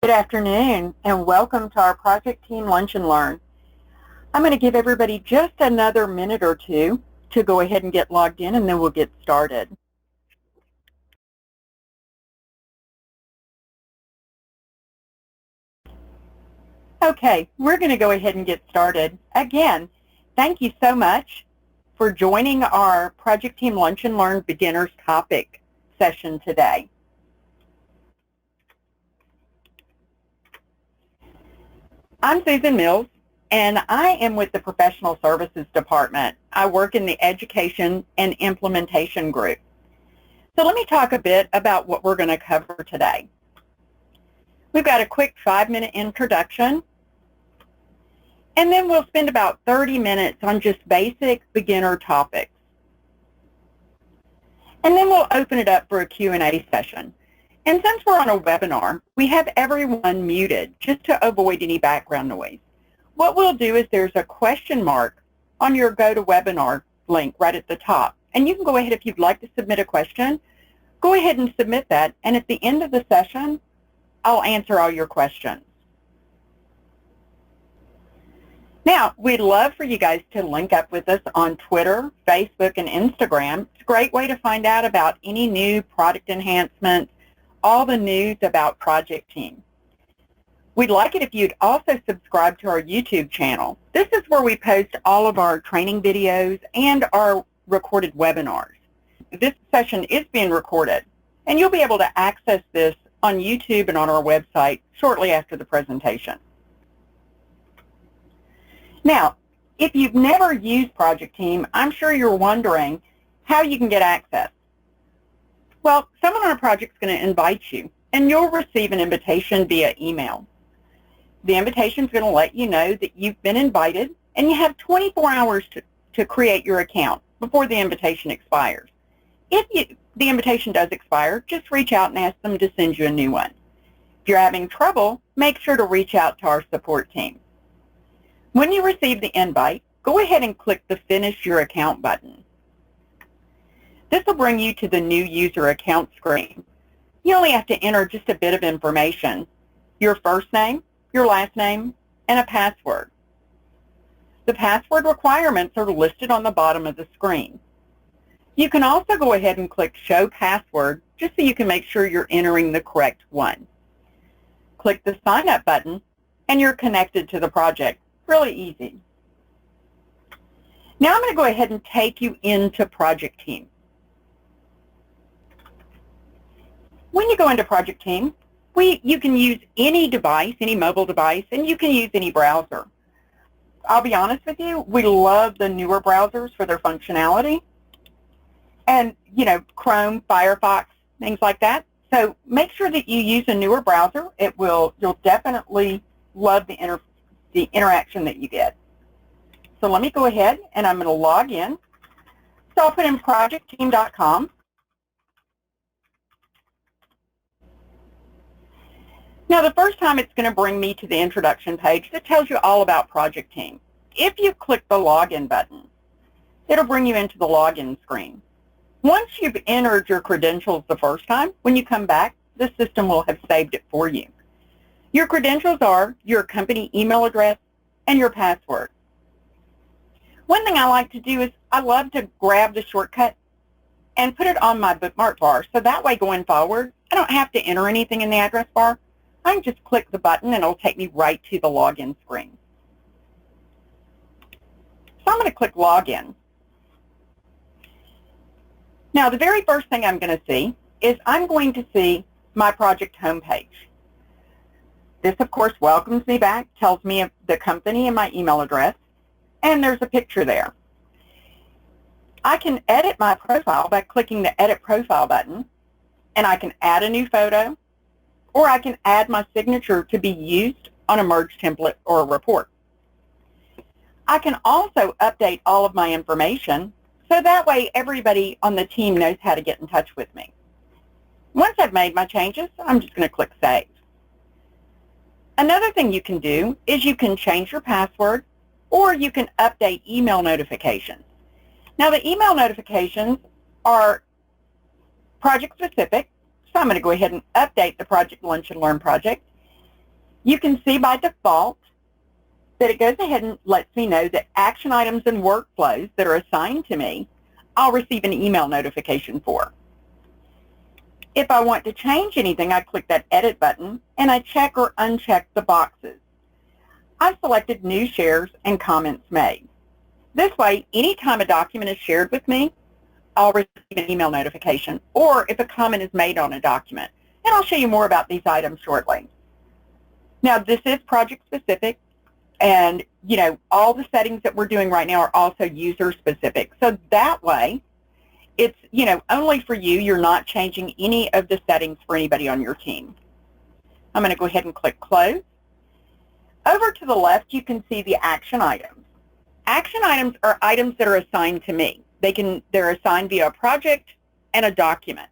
Good afternoon and welcome to our Project Team Lunch and Learn. I'm going to give everybody just another minute or two to go ahead and get logged in, and then we'll get started. Okay, we're going to go ahead and get started. Again, thank you so much for joining our Project Team Lunch and Learn Beginners Topic session today. I'm Susan Mills, and I am with the Professional Services Department. I work in the Education and Implementation Group. So let me talk a bit about what we're going to cover today. We've got a quick 5-minute introduction, and then we'll spend about 30 minutes on just basic beginner topics. And then we'll open it up for a Q&A session. And since we're on a webinar, we have everyone muted just to avoid any background noise. What we'll do is there's a question mark on your GoToWebinar link right at the top. And you can go ahead, if you'd like to submit a question, go ahead and submit that. And at the end of the session, I'll answer all your questions. Now, we'd love for you guys to link up with us on Twitter, Facebook, and Instagram. It's a great way to find out about any new product enhancements, all the news about Project Team. We'd like it if you'd also subscribe to our YouTube channel. This is where we post all of our training videos and our recorded webinars. This session is being recorded, and you'll be able to access this on YouTube and on our website shortly after the presentation. Now, if you've never used Project Team, I'm sure you're wondering how you can get access. Well, someone on a project is going to invite you, and you'll receive an invitation via email. The invitation is going to let you know that you've been invited, and you have 24 hours to create your account before the invitation expires. If the invitation does expire, just reach out and ask them to send you a new one. If you're having trouble, make sure to reach out to our support team. When you receive the invite, go ahead and click the Finish Your Account button. This will bring you to the new user account screen. You only have to enter just a bit of information: your first name, your last name, and a password. The password requirements are listed on the bottom of the screen. You can also go ahead and click Show Password just so you can make sure you're entering the correct one. Click the Sign Up button and you're connected to the project. Really easy. Now I'm going to go ahead and take you into Project Team. When you go into Project Team, you can use any device, any mobile device, and you can use any browser. I'll be honest with you, we love the newer browsers for their functionality. And, you know, Chrome, Firefox, things like that. So make sure that you use a newer browser. You'll definitely love the interaction that you get. So let me go ahead and I'm going to log in. So I'll put in projectteam.com. Now, the first time it's going to bring me to the introduction page that tells you all about Project Team. If you click the login button, it'll bring you into the login screen. Once you've entered your credentials the first time, when you come back, the system will have saved it for you. Your credentials are your company email address and your password. One thing I like to do is I love to grab the shortcut and put it on my bookmark bar, so that way going forward, I don't have to enter anything in the address bar. I can just click the button and it'll take me right to the login screen. So I'm going to click Login. Now, the very first thing I'm going to see is I'm going to see my project homepage. This, of course, welcomes me back, tells me of the company and my email address, and there's a picture there. I can edit my profile by clicking the Edit Profile button, and I can add a new photo, or I can add my signature to be used on a merge template or a report. I can also update all of my information, so that way everybody on the team knows how to get in touch with me. Once I've made my changes, I'm just going to click Save. Another thing you can do is you can change your password, or you can update email notifications. Now, the email notifications are project specific, so I'm going to go ahead and update the Project Lunch and Learn project. You can see by default that it goes ahead and lets me know that action items and workflows that are assigned to me, I'll receive an email notification for. If I want to change anything, I click that Edit button and I check or uncheck the boxes. I've selected New Shares and Comments Made. This way, anytime a document is shared with me, I'll receive an email notification, or if a comment is made on a document. And I'll show you more about these items shortly. Now, this is project specific, and all the settings that we're doing right now are also user specific. So that way, it's only for you. You're not changing any of the settings for anybody on your team. I'm going to go ahead and click Close. Over to the left, you can see the action items. Action items are items that are assigned to me. They're assigned via a project and a document.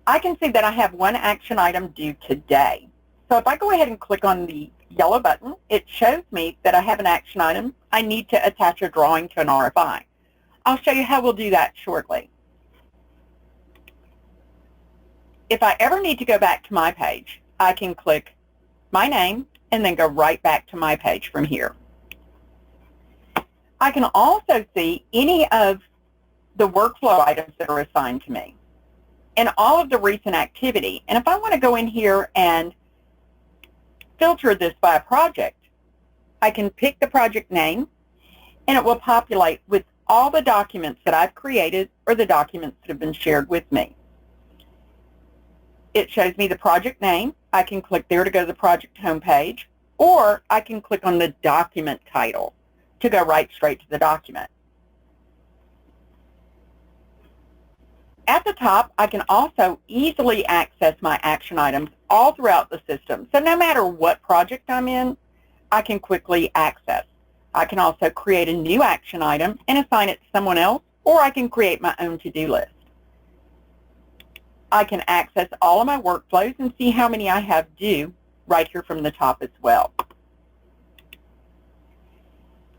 I can see that I have one action item due today. So if I go ahead and click on the yellow button, it shows me that I have an action item. I need to attach a drawing to an RFI. I'll show you how we'll do that shortly. If I ever need to go back to my page, I can click my name and then go right back to my page from here. I can also see any of the workflow items that are assigned to me and all of the recent activity. And if I want to go in here and filter this by a project, I can pick the project name and it will populate with all the documents that I've created or the documents that have been shared with me. It shows me the project name. I can click there to go to the project homepage, or I can click on the document title to go right straight to the document. At the top, I can also easily access my action items all throughout the system. So no matter what project I'm in, I can quickly access. I can also create a new action item and assign it to someone else, or I can create my own to-do list. I can access all of my workflows and see how many I have due right here from the top as well.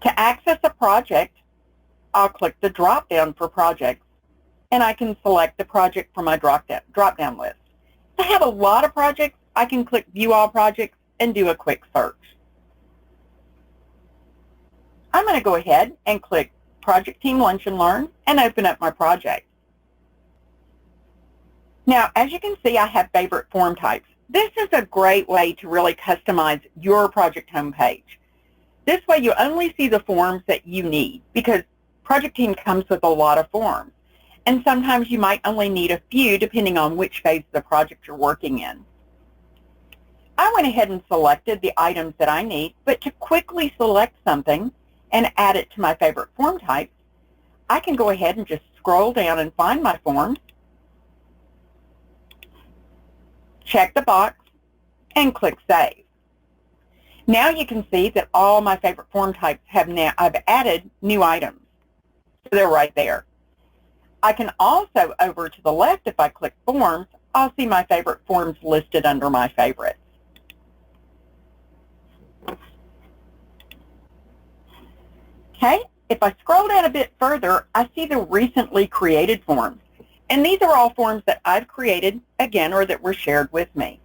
To access a project, I'll click the drop-down for projects, and I can select the project from my drop-down list. If I have a lot of projects, I can click View All Projects and do a quick search. I'm going to go ahead and click Project Team Lunch and Learn and open up my project. Now, as you can see, I have favorite form types. This is a great way to really customize your project homepage. This way you only see the forms that you need, because Project Team comes with a lot of forms. And sometimes you might only need a few depending on which phase of the project you're working in. I went ahead and selected the items that I need, but to quickly select something and add it to my favorite form types, I can go ahead and just scroll down and find my forms, check the box, and click Save. Now you can see that all my favorite form types I've added new items. So they're right there. I can also, over to the left, if I click Forms, I'll see my favorite forms listed under my favorites. Okay, if I scroll down a bit further, I see the recently created forms. And these are all forms that I've created, again, or that were shared with me.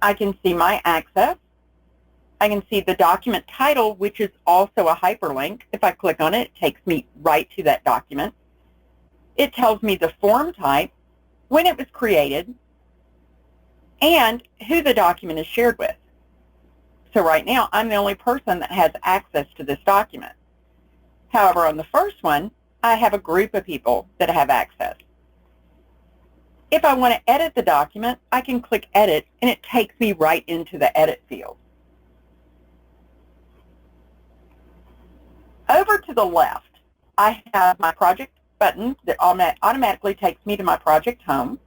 I can see my access. I can see the document title, which is also a hyperlink. If I click on it, it takes me right to that document. It tells me the form type, when it was created, and who the document is shared with. So right now, I'm the only person that has access to this document. However, on the first one, I have a group of people that have access. If I want to edit the document, I can click Edit, and it takes me right into the Edit field. Over to the left, I have my project button that automatically takes me to my project home.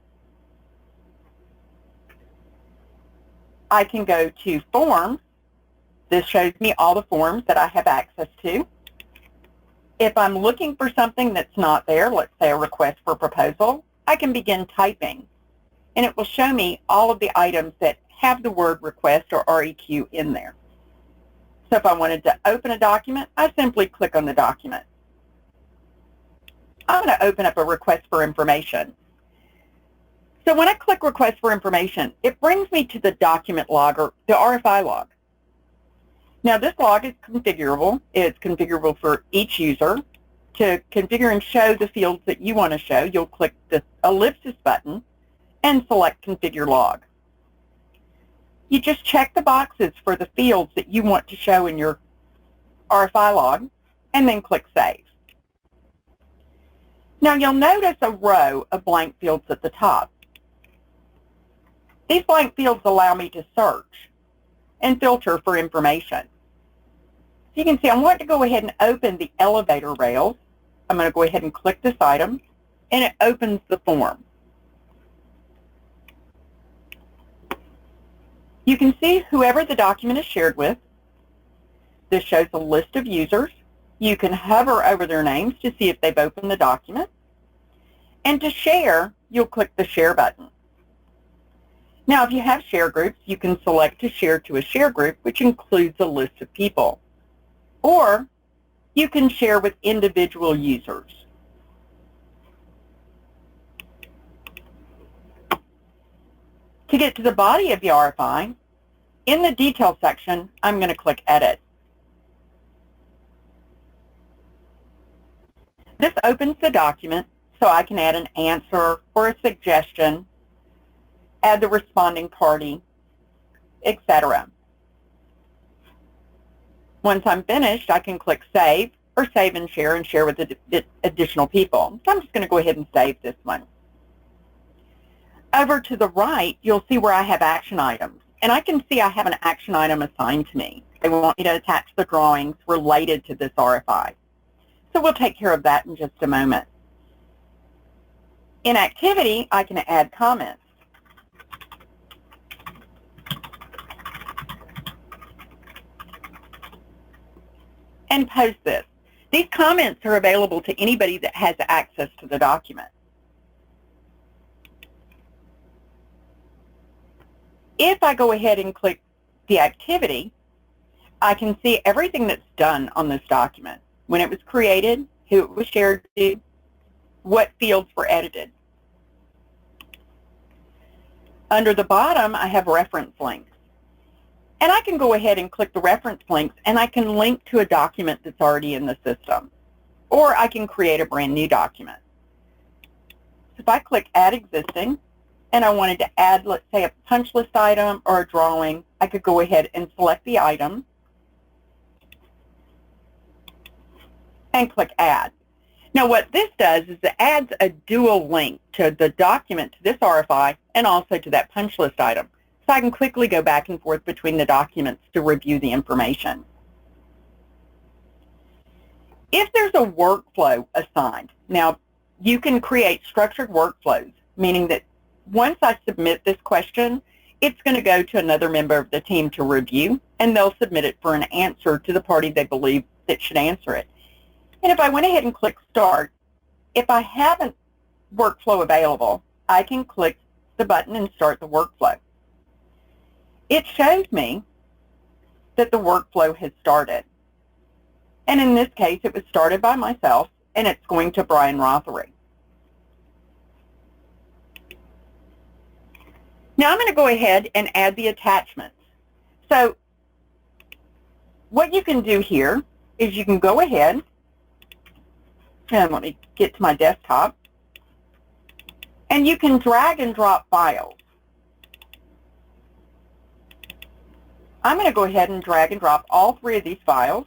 I can go to Forms. This shows me all the forms that I have access to. If I'm looking for something that's not there, let's say a request for proposal, I can begin typing, and it will show me all of the items that have the word request or REQ in there. So if I wanted to open a document, I simply click on the document. I'm going to open up a request for information. So when I click Request for Information, it brings me to the document log, or the RFI log. Now this log is configurable. It's configurable for each user. To configure and show the fields that you want to show, you'll click the ellipsis button and select Configure Log. You just check the boxes for the fields that you want to show in your RFI log, and then click Save. Now you'll notice a row of blank fields at the top. These blank fields allow me to search and filter for information. So you can see I want to go ahead and open the elevator rails. I'm going to go ahead and click this item, and it opens the form. You can see whoever the document is shared with. This shows a list of users. You can hover over their names to see if they've opened the document. And to share, you'll click the Share button. Now, if you have share groups, you can select to share to a share group, which includes a list of people. Or you can share with individual users. To get to the body of the RFI, in the Details section, I'm going to click Edit. This opens the document so I can add an answer or a suggestion, add the responding party, etc. Once I'm finished, I can click Save or Save and share with additional people. So I'm just going to go ahead and save this one. Over to the right, you'll see where I have action items. And I can see I have an action item assigned to me. They want me to attach the drawings related to this RFI. So we'll take care of that in just a moment. In Activity, I can add comments. And post this. These comments are available to anybody that has access to the document. If I go ahead and click the activity, I can see everything that's done on this document. When it was created, who it was shared to, what fields were edited. Under the bottom, I have reference links. And I can go ahead and click the reference links, and I can link to a document that's already in the system. Or I can create a brand new document. So if I click Add Existing, and I wanted to add, let's say, a punch list item or a drawing, I could go ahead and select the item and click Add. Now what this does is it adds a dual link to the document, to this RFI, and also to that punch list item. So I can quickly go back and forth between the documents to review the information. If there's a workflow assigned, now you can create structured workflows, meaning that once I submit this question, it's going to go to another member of the team to review, and they'll submit it for an answer to the party they believe that should answer it. And if I went ahead and click Start, if I have a workflow available, I can click the button and start the workflow. It shows me that the workflow has started. And in this case, it was started by myself, and it's going to Brian Rothery. Now I'm going to go ahead and add the attachments. So what you can do here is you can go ahead, and let me get to my desktop, and you can drag and drop files. I'm going to go ahead and drag and drop all three of these files,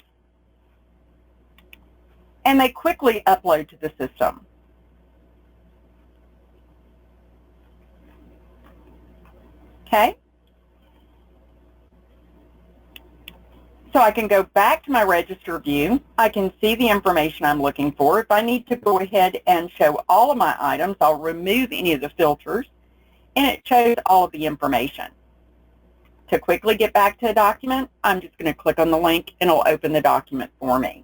and they quickly upload to the system. Okay? So I can go back to my register view. I can see the information I'm looking for. If I need to go ahead and show all of my items, I'll remove any of the filters, and it shows all of the information. To quickly get back to a document, I'm just going to click on the link, and it'll open the document for me.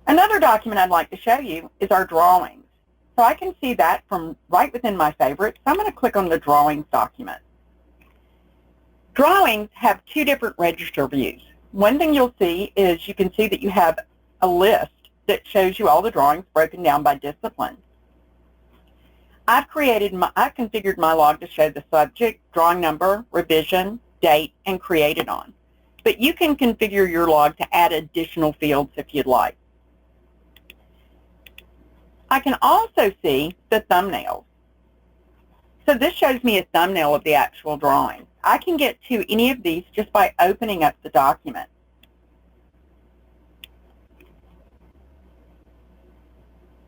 Another document I'd like to show you is our drawings. So I can see that from right within my favorites. So I'm going to click on the Drawings document. Drawings have two different register views. One thing you'll see is you can see that you have a list that shows you all the drawings broken down by discipline. I've configured my log to show the subject, drawing number, revision, date, and created on. But you can configure your log to add additional fields if you'd like. I can also see the thumbnails. So this shows me a thumbnail of the actual drawing. I can get to any of these just by opening up the document.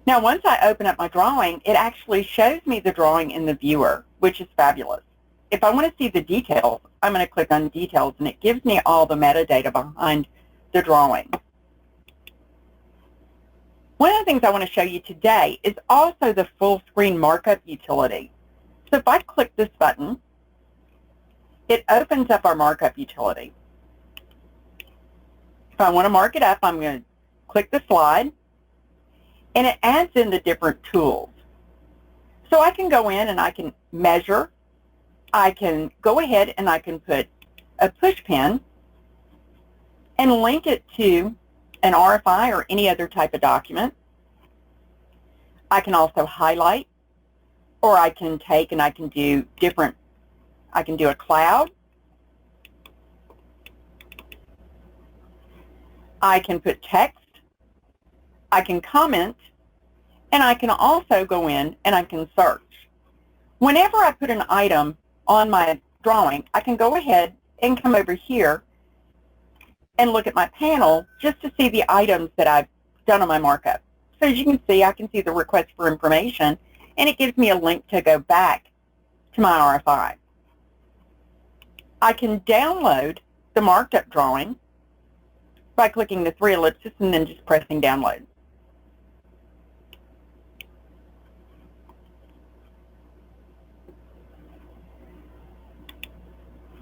Now, once I open up my drawing, it actually shows me the drawing in the viewer, which is fabulous. If I want to see the details, I'm going to click on Details, and it gives me all the metadata behind the drawing. One of the things I want to show you today is also the full screen markup utility. So if I click this button, it opens up our markup utility. If I want to mark it up, I'm going to click the slide, and it adds in the different tools. So I can go in and I can measure. I can go ahead and I can put a push pin and link it to an RFI or any other type of document. I can also highlight, or I can take and I can do a cloud. I can put text. I can comment, and I can also go in and I can search. Whenever I put an item on my drawing, I can go ahead and come over here and look at my panel just to see the items that I've done on my markup. So as you can see, I can see the request for information, and it gives me a link to go back to my RFI. I can download the marked up drawing by clicking the three ellipses and then just pressing download.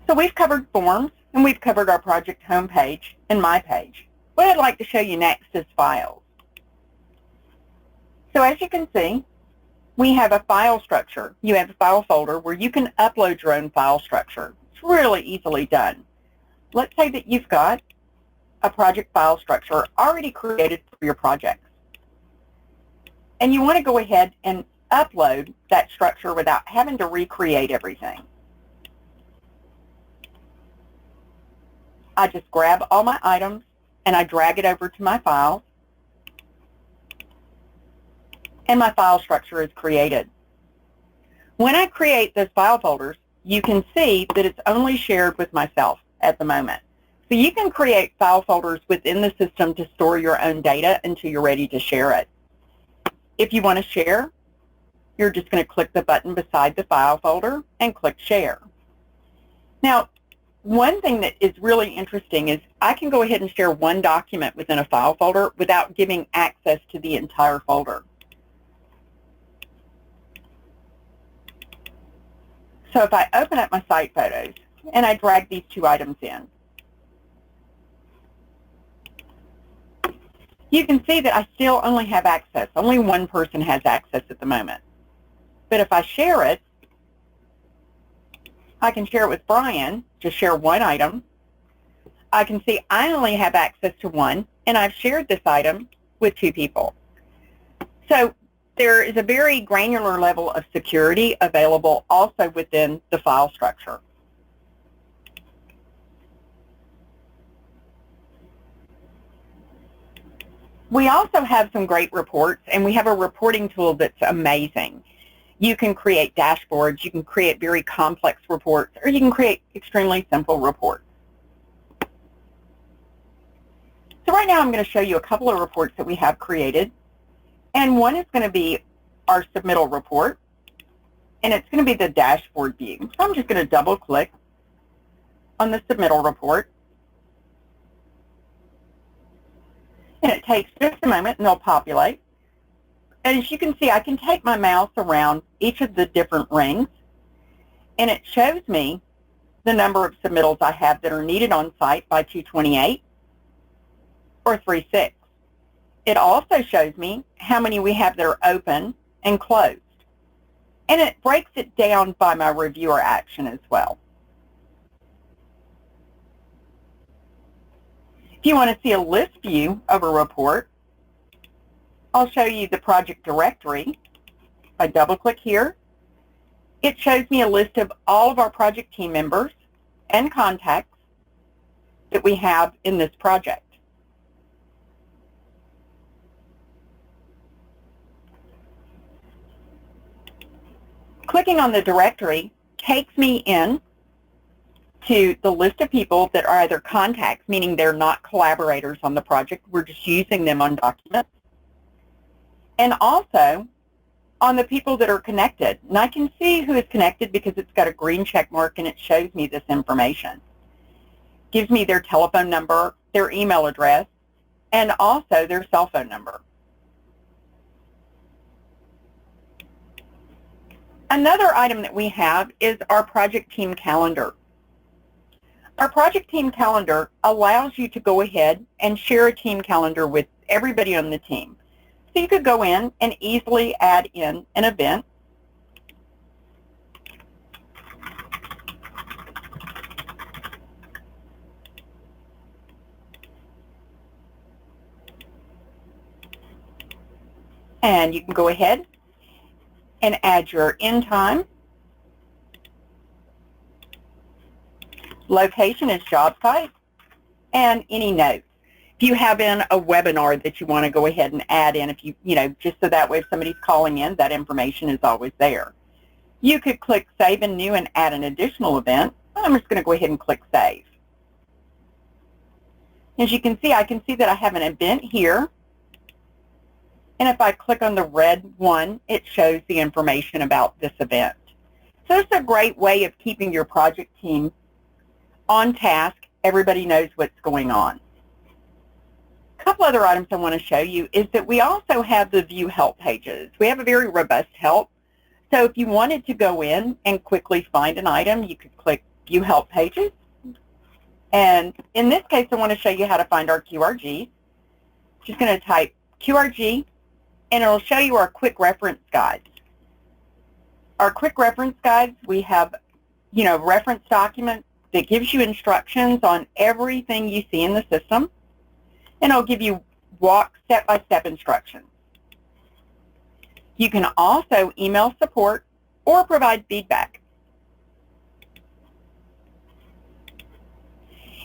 So we've covered forms, and we've covered our project homepage and my page. What I'd like to show you next is files. So as you can see, we have a file structure. You have a file folder where you can upload your own file structure. It's really easily done. Let's say that you've got a project file structure already created for your projects, and you want to go ahead and upload that structure without having to recreate everything. I just grab all my items and I drag it over to my files, and my file structure is created. When I create those file folders, you can see that it's only shared with myself at the moment. So you can create file folders within the system to store your own data until you're ready to share it. If you want to share, you're just going to click the button beside the file folder and click Share. Now, one thing that is really interesting is I can go ahead and share one document within a file folder without giving access to the entire folder. So if I open up my site photos and I drag these two items in, you can see that I still only have access. Only one person has access at the moment. But if I share it, I can share it with Brian, just share one item. I can see I only have access to one, and I've shared this item with two people. So there is a very granular level of security available also within the file structure. We also have some great reports, and we have a reporting tool that's amazing. You can create dashboards, you can create very complex reports, or you can create extremely simple reports. So right now I'm going to show you a couple of reports that we have created, and one is going to be our submittal report, and it's going to be the dashboard view. So I'm just going to double click on the submittal report, and it takes just a moment and they'll populate. And as you can see, I can take my mouse around each of the different rings, and it shows me the number of submittals I have that are needed on site by 2/28 or 3/6. It also shows me how many we have that are open and closed. And it breaks it down by my reviewer action as well. If you want to see a list view of a report, I'll show you the project directory. If I double-click here, it shows me a list of all of our project team members and contacts that we have in this project. Clicking on the directory takes me in to the list of people that are either contacts, meaning they're not collaborators on the project, we're just using them on documents, and also on the people that are connected. And I can see who is connected because it's got a green check mark and it shows me this information. Gives me their telephone number, their email address, and also their cell phone number. Another item that we have is our project team calendar. Our project team calendar allows you to go ahead and share a team calendar with everybody on the team. So you could go in and easily add in an event. And you can go ahead and add your end time. Location is job site, and any notes. If you have in a webinar that you want to go ahead and add in, if you just so that way if somebody's calling in, that information is always there. You could click Save and New and add an additional event. I'm just going to go ahead and click Save. As you can see, I can see that I have an event here. And if I click on the red one, it shows the information about this event. So it's a great way of keeping your project team on task. Everybody knows what's going on. A couple other items I want to show you is that we also have the View Help pages. We have a very robust help. So if you wanted to go in and quickly find an item, you could click View Help pages. And in this case, I want to show you how to find our QRGs. Just going to type QRG, and it'll show you our quick reference guides. Our quick reference guides, we have, reference document that gives you instructions on everything you see in the system, and it'll give you step-by-step instructions. You can also email support or provide feedback.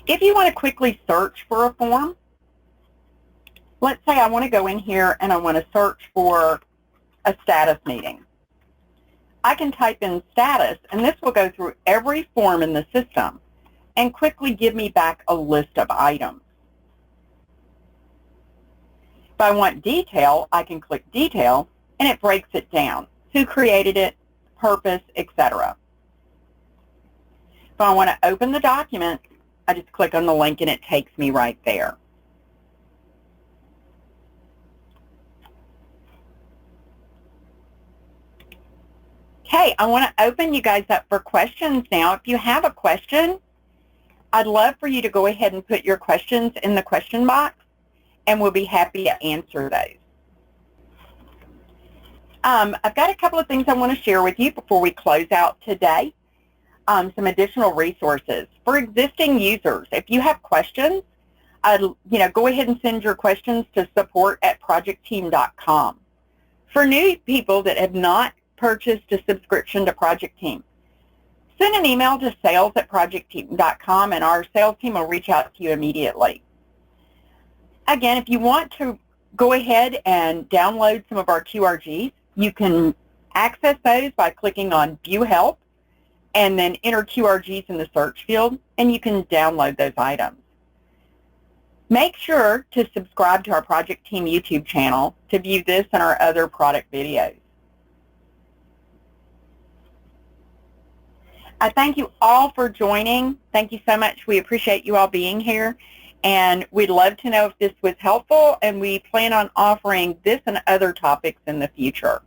If you want to quickly search for a form, let's say I want to go in here and I want to search for a status meeting. I can type in status, and this will go through every form in the system and quickly give me back a list of items. If I want detail, I can click Detail, and it breaks it down. Who created it, purpose, etc. If I want to open the document, I just click on the link and it takes me right there. Okay, I want to open you guys up for questions now. If you have a question, I'd love for you to go ahead and put your questions in the question box, and we'll be happy to answer those. I've got a couple of things I want to share with you before we close out today. Some additional resources. For existing users, if you have questions, go ahead and send your questions to support@projectteam.com. For new people that have not purchased a subscription to Project Team, send an email to sales@projectteam.com and our sales team will reach out to you immediately. Again, if you want to go ahead and download some of our QRGs, you can access those by clicking on View Help and then enter QRGs in the search field, and you can download those items. Make sure to subscribe to our Project Team YouTube channel to view this and our other product videos. I thank you all for joining. Thank you so much. We appreciate you all being here, and we'd love to know if this was helpful, and we plan on offering this and other topics in the future.